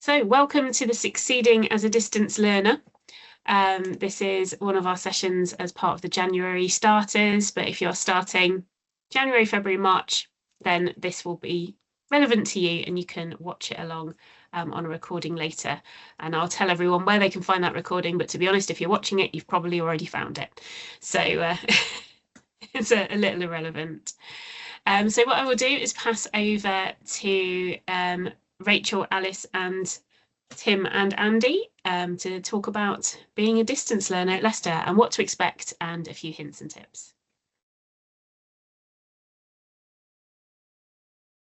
So welcome to the Succeeding as a Distance Learner. This is one of our sessions as part of the January starters, but if you're starting January, February, March, then this will be relevant to you and you can watch it along on a recording later. And I'll tell everyone where they can find that recording, but to be honest, if you're watching it, you've probably already found it. So it's a little irrelevant. So what I will do is pass over to Rachel, Alice and Tim and Andy to talk about being a distance learner at Leicester and what to expect and a few hints and tips.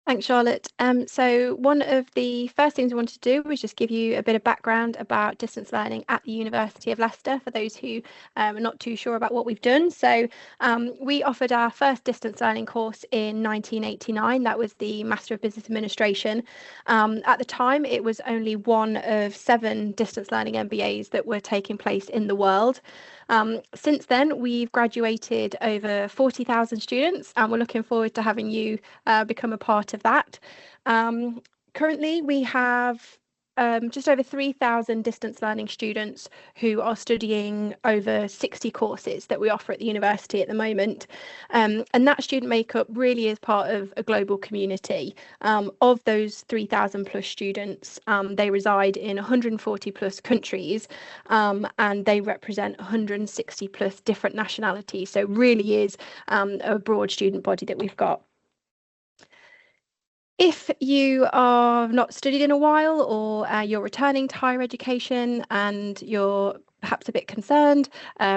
Thanks, Charlotte. So one of the first things I wanted to do was just give you a bit of background about distance learning at the University of Leicester for those who are not too sure about what we've done. So we offered our first distance learning course in 1989. That was the Master of Business Administration. At the time, it was only one of 7 distance learning MBAs that were taking place in the world. Since then, we've graduated over 40,000 students, and we're looking forward to having you become a part of that. Currently, we have just over 3,000 distance learning students who are studying over 60 courses that we offer at the university at the moment. And that student makeup really is part of a global community. Of those 3,000 plus students, they reside in 140 plus countries, and they represent 160 plus different nationalities. So it really is a broad student body that we've got. If you are not studied in a while, or you're returning to higher education and you're perhaps a bit concerned,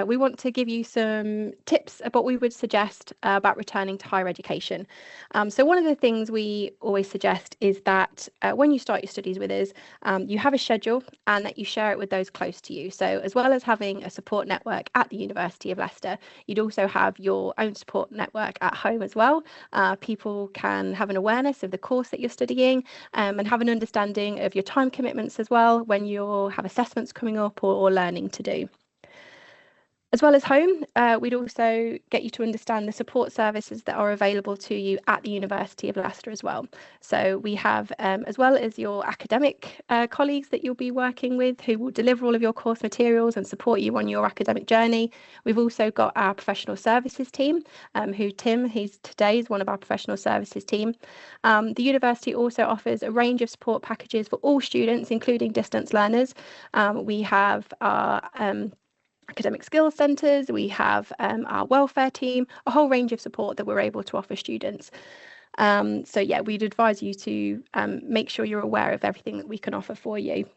we want to give you some tips about what we would suggest about returning to higher education. So one of the things we always suggest is that when you start your studies with us, you have a schedule and that you share it with those close to you. So as well as having a support network at the University of Leicester, you'd also have your own support network at home as well. People can have an awareness of the course that you're studying and have an understanding of your time commitments as well when you have assessments coming up or learning to do. As well as home, we'd also get you to understand the support services that are available to you at the University of Leicester as well. So we have, as well as your academic colleagues that you'll be working with who will deliver all of your course materials and support you on your academic journey, we've also got our professional services team, who he's today is one of our professional services team. The university also offers a range of support packages for all students, including distance learners. We have our academic skills centres, we have our welfare team, a whole range of support that we're able to offer students. So yeah, we'd advise you to make sure you're aware of everything that we can offer for you.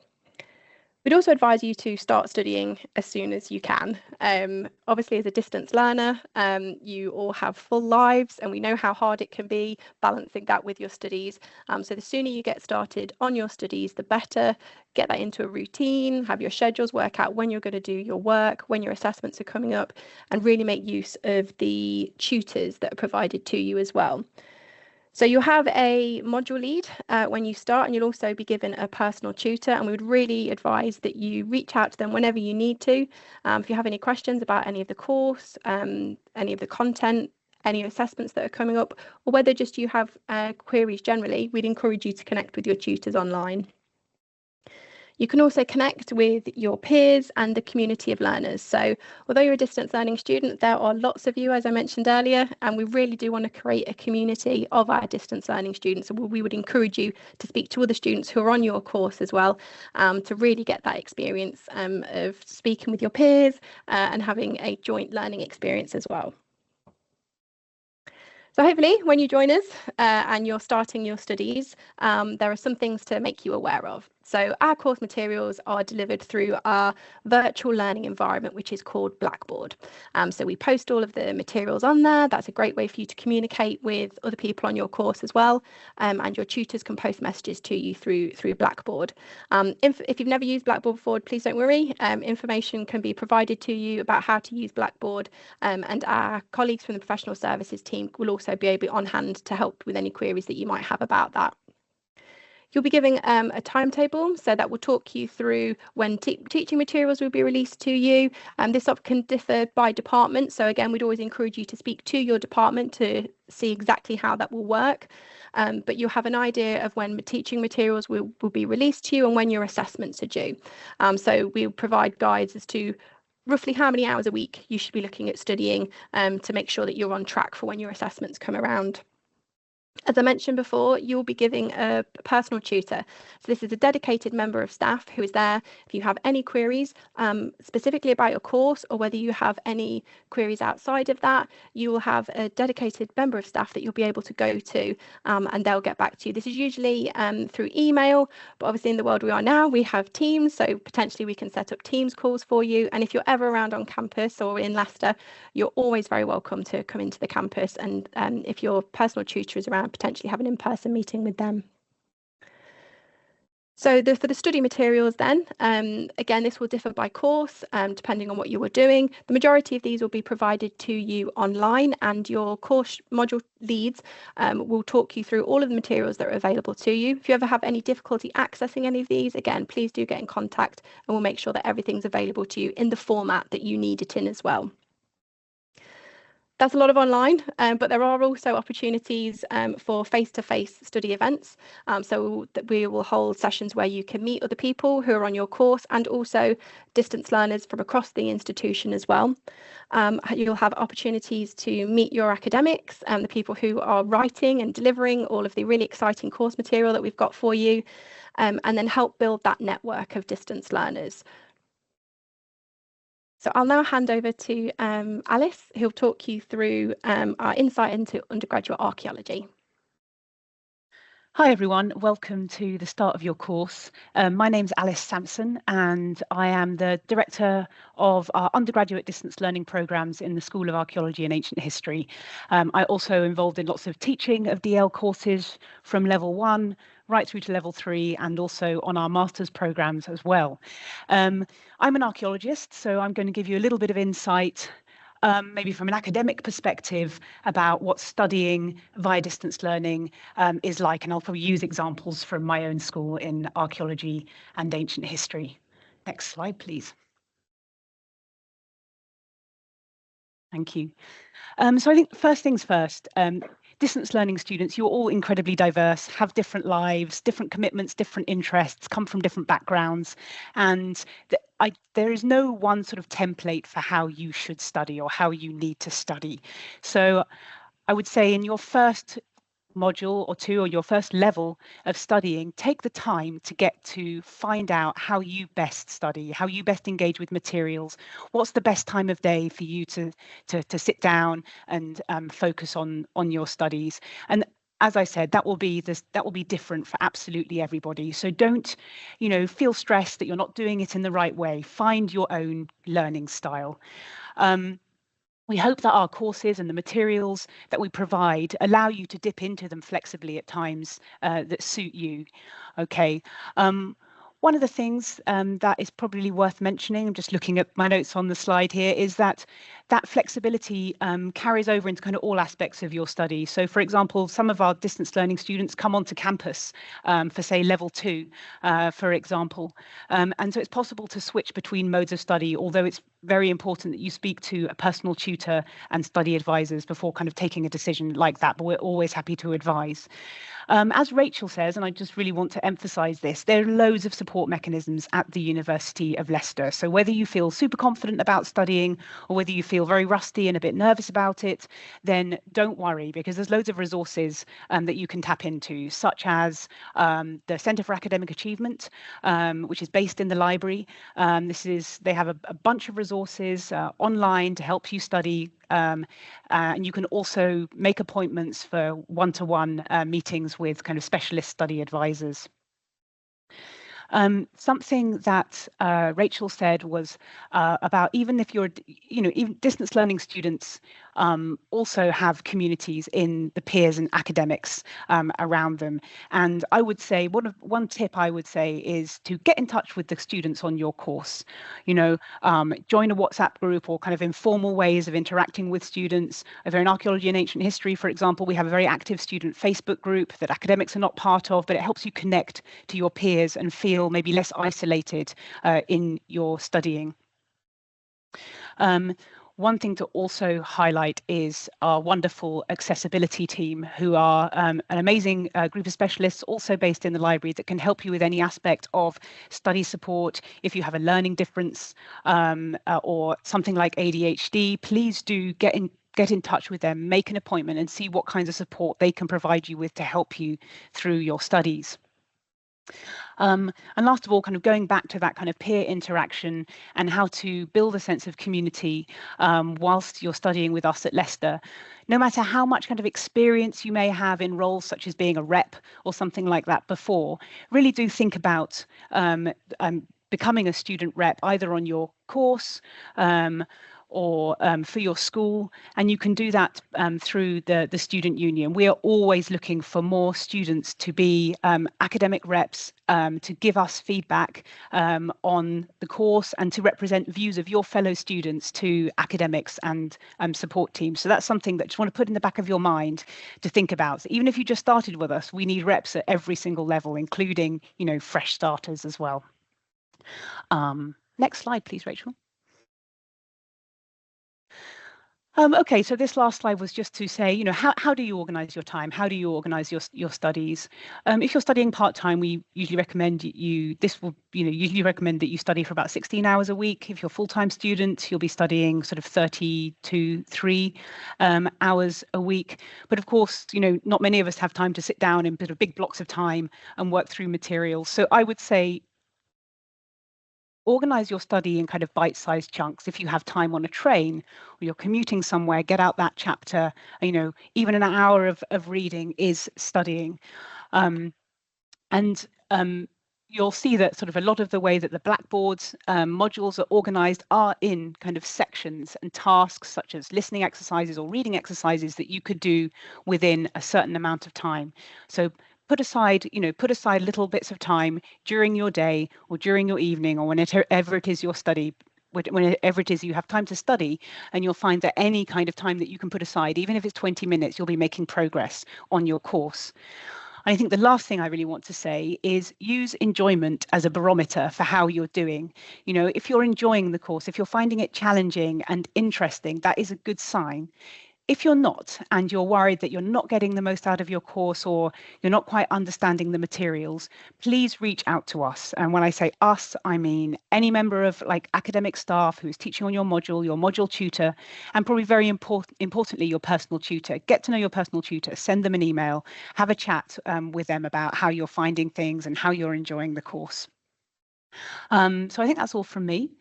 We'd also advise you to start studying as soon as you can. Obviously, as a distance learner, you all have full lives, and we know how hard it can be balancing that with your studies. So the sooner you get started on your studies, the better. Get that into a routine, have your schedules, work out when you're going to do your work, when your assessments are coming up, and really make use of the tutors that are provided to you as well. So you'll have a module lead when you start, and you'll also be given a personal tutor, and we would really advise that you reach out to them whenever you need to. If you have any questions about any of the course, any of the content, any assessments that are coming up, or whether just you have queries generally, we'd encourage you to connect with your tutors online. You can also connect with your peers and the community of learners. So although you're a distance learning student, there are lots of you, as I mentioned earlier, and we really do want to create a community of our distance learning students. So we would encourage you to speak to other students who are on your course as well, to really get that experience of speaking with your peers and having a joint learning experience as well. So hopefully when you join us and you're starting your studies, there are some things to make you aware of. So our course materials are delivered through our virtual learning environment, which is called Blackboard. So we post all of the materials on there. That's a great way for you to communicate with other people on your course as well. And your tutors can post messages to you through Blackboard. If you've never used Blackboard before, please don't worry. Information can be provided to you about how to use Blackboard, and our colleagues from the professional services team will also be able on hand to help with any queries that you might have about that. You'll be given a timetable, so that will talk you through when teaching materials will be released to you. This can differ by department. So again, we'd always encourage you to speak to your department to see exactly how that will work. But you'll have an idea of when teaching materials will be released to you and when your assessments are due. So we'll provide guides as to roughly how many hours a week you should be looking at studying to make sure that you're on track for when your assessments come around. As I mentioned before, you'll be giving a personal tutor. So this is a dedicated member of staff who is there if you have any queries specifically about your course, or whether you have any queries outside of that. You will have a dedicated member of staff that you'll be able to go to and they'll get back to you. This is usually through email, but obviously in the world we are now, we have Teams, so potentially we can set up Teams calls for you. And if you're ever around on campus or in Leicester, you're always very welcome to come into the campus, and if your personal tutor is around, potentially have an in-person meeting with them. So for the study materials then, again, this will differ by course, depending on what you were doing. The majority of these will be provided to you online, and your course module leads will talk you through all of the materials that are available to you. If you ever have any difficulty accessing any of these, again, please do get in contact and we'll make sure that everything's available to you in the format that you need it in as well. That's a lot of online, but there are also opportunities for face-to-face study events. So that we will hold sessions where you can meet other people who are on your course, and also distance learners from across the institution as well. You'll have opportunities to meet your academics and the people who are writing and delivering all of the really exciting course material that we've got for you, and then help build that network of distance learners. So I'll now hand over to Alice, who'll talk you through our insight into undergraduate archaeology. Hi everyone, welcome to the start of your course. My name's Alice Sampson and I am the Director of our undergraduate distance learning programmes in the School of Archaeology and Ancient History. I'm also involved in lots of teaching of DL courses from level 1 right through to level 3, and also on our master's programmes as well. I'm an archaeologist, so I'm going to give you a little bit of insight maybe from an academic perspective about what studying via distance learning is like, and I'll probably use examples from my own school in archaeology and ancient history. Next slide, please. Thank you. So I think first things first, distance learning students, you're all incredibly diverse, have different lives, different commitments, different interests, come from different backgrounds, and there is no one sort of template for how you should study or how you need to study. So I would say in your first module or two, or your first level of studying, take the time to get to find out how you best study, how you best engage with materials, what's the best time of day for you to sit down and focus on your studies. And as I said, that will be different for absolutely everybody. So don't, feel stressed that you're not doing it in the right way. Find your own learning style. We hope that our courses and the materials that we provide allow you to dip into them flexibly at times that suit you. Okay. One of the things that is probably worth mentioning, I'm just looking at my notes on the slide here, is that flexibility carries over into kind of all aspects of your study. So, for example, some of our distance learning students come onto campus for, say, level 2, for example. And so it's possible to switch between modes of study, although it's very important that you speak to a personal tutor and study advisors before kind of taking a decision like that, but we're always happy to advise. As Rachel says, and I just really want to emphasise this, there are loads of support mechanisms at the University of Leicester. So whether you feel super confident about studying or whether you feel very rusty and a bit nervous about it, then don't worry, because there's loads of resources that you can tap into, such as the Centre for Academic Achievement, which is based in the library. They have a bunch of resources online to help you study. And you can also make appointments for one-to-one meetings with kind of specialist study advisors. Something that Rachel said was about even if you're, even distance learning students also have communities in the peers and academics around them. And I would say one tip I would say is to get in touch with the students on your course. Join a WhatsApp group or kind of informal ways of interacting with students. If you're in archaeology and ancient history, for example, we have a very active student Facebook group that academics are not part of, but it helps you connect to your peers and feel maybe less isolated in your studying. One thing to also highlight is our wonderful accessibility team, who are an amazing group of specialists also based in the library that can help you with any aspect of study support. If you have a learning difference or something like ADHD, please do get in touch with them, make an appointment and see what kinds of support they can provide you with to help you through your studies. And last of all, kind of going back to that kind of peer interaction and how to build a sense of community whilst you're studying with us at Leicester. No matter how much kind of experience you may have in roles such as being a rep or something like that before, really do think about becoming a student rep either on your course or for your school, and you can do that through the student union. We are always looking for more students to be academic reps, to give us feedback on the course and to represent views of your fellow students to academics and support teams. So that's something that you want to put in the back of your mind to think about. So even if you just started with us, we need reps at every single level, including, fresh starters as well. Next slide, please, Rachel. Okay, so this last slide was just to say, how do you organize your time? How do you organize your studies? If you're studying part-time, we usually recommend usually recommend that you study for about 16 hours a week. If you're a full-time student, you'll be studying sort of 30 to 3 hours a week. But of course, not many of us have time to sit down in sort of big blocks of time and work through materials. So I would say organize your study in kind of bite-sized chunks. If you have time on a train or you're commuting somewhere, get out that chapter. Even an hour of reading is studying. You'll see that sort of a lot of the way that the Blackboard's modules are organized are in kind of sections and tasks such as listening exercises or reading exercises that you could do within a certain amount of time. So put aside little bits of time during your day or during your evening or whenever it is your study, whenever it is you have time to study, and you'll find that any kind of time that you can put aside, even if it's 20 minutes, you'll be making progress on your course. I think the last thing I really want to say is use enjoyment as a barometer for how you're doing. If you're enjoying the course, if you're finding it challenging and interesting, that is a good sign. If you're not, and you're worried that you're not getting the most out of your course or you're not quite understanding the materials, please reach out to us. And when I say us, I mean any member of academic staff who's teaching on your module tutor, and probably very importantly, your personal tutor. Get to know your personal tutor, send them an email, have a chat with them about how you're finding things and how you're enjoying the course. So I think that's all from me.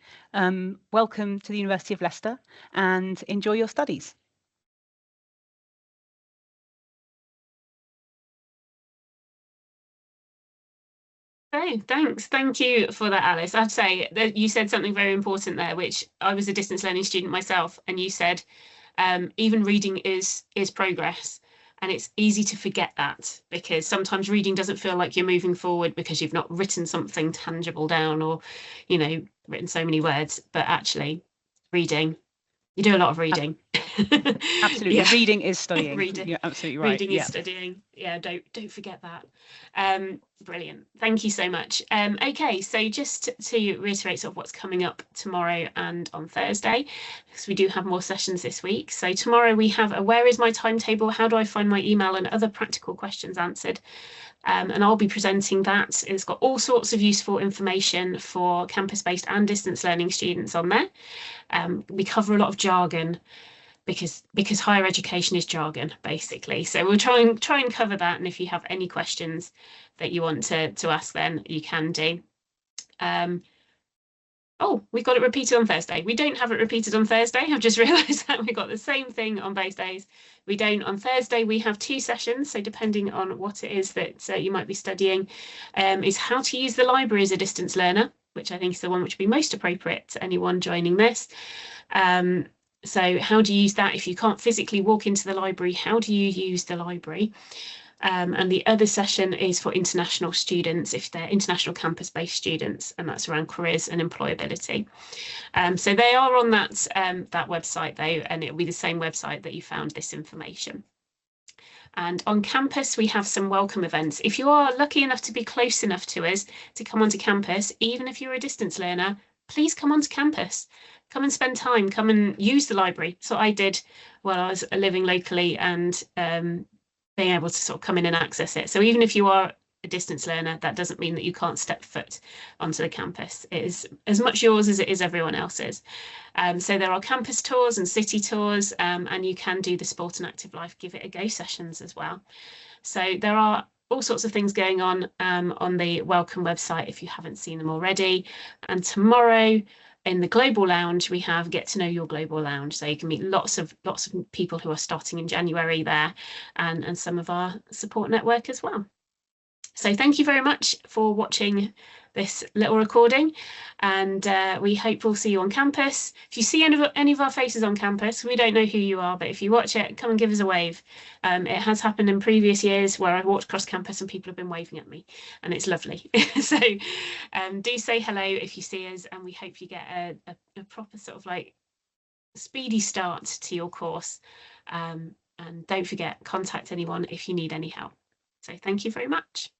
Welcome to the University of Leicester and enjoy your studies. Oh, thanks. Thank you for that, Alice. I'd say that you said something very important there, which I was a distance learning student myself, and you said even reading is progress. And it's easy to forget that because sometimes reading doesn't feel like you're moving forward because you've not written something tangible down or, written so many words. But actually, you do a lot of reading. Absolutely. Yeah. Reading is studying. Reading. You're absolutely right. Reading is studying. Yeah, don't forget that. Brilliant. Thank you so much. Okay, so just to reiterate sort of what's coming up tomorrow and on Thursday, because we do have more sessions this week. So tomorrow we have a where is my timetable? How do I find my email and other practical questions answered? And I'll be presenting that. It's got all sorts of useful information for campus-based and distance learning students on there. We cover a lot of jargon because higher education is jargon, basically. So we'll try and cover that. And if you have any questions that you want to ask, then you can do. oh, we've got it repeated on Thursday. We don't have it repeated on Thursday. I've just realised that we've got the same thing on both days. We don't. On Thursday, we have 2 sessions. So depending on what it is that you might be studying, is how to use the library as a distance learner, which I think is the one which would be most appropriate to anyone joining this. So how do you use that if you can't physically walk into the library? How do you use the library? And the other session is for international students, if they're international campus-based students, and that's around careers and employability. So they are on that website though, and it'll be the same website that you found this information. And on campus, we have some welcome events. If you are lucky enough to be close enough to us to come onto campus, even if you're a distance learner, please come onto campus. Come and spend time, come and use the library. So I did while I was living locally, and being able to sort of come in and access it. So even if you are a distance learner, that doesn't mean that you can't step foot onto the campus. It is as much yours as it is everyone else's. So there are campus tours and city tours, and you can do the Sport and Active Life Give It a Go sessions as well. So there are all sorts of things going on the Welcome website if you haven't seen them already. And tomorrow in the Global Lounge, we have Get to Know Your Global Lounge. So you can meet lots of people who are starting in January there, and some of our support network as well. So thank you very much for watching this little recording, and we hope we'll see you on campus. If you see any of our faces on campus, we don't know who you are, but if you watch it, come and give us a wave. It has happened in previous years where I've walked across campus and people have been waving at me, and it's lovely. So do say hello if you see us, and we hope you get a proper sort of like speedy start to your course. And don't forget, contact anyone if you need any help. So thank you very much.